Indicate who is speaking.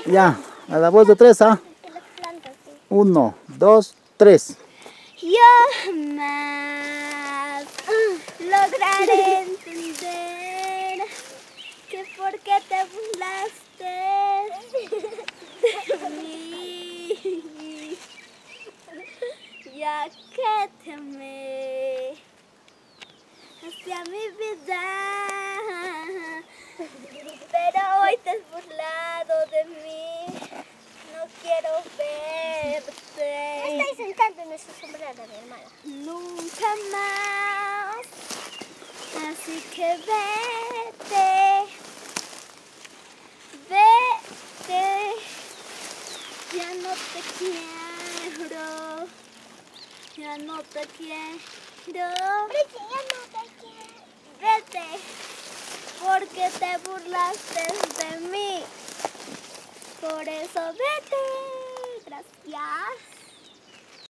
Speaker 1: Ya, a la voz de tres, ¿ah? 1, 2, 3.
Speaker 2: Yo jamás lograré entender que por qué te burlaste de mí, ya que te amé hacia mi vida, pero hoy te has burlado de mí, no quiero verte.
Speaker 3: Estáis sentando en ese sombrero, mi hermana.
Speaker 2: Nunca más, así que vete, vete, ya no te quiero, ya no te quiero,
Speaker 3: Ya no te quiero.
Speaker 2: vete, porque te burlaste de mí, por eso vete, gracias.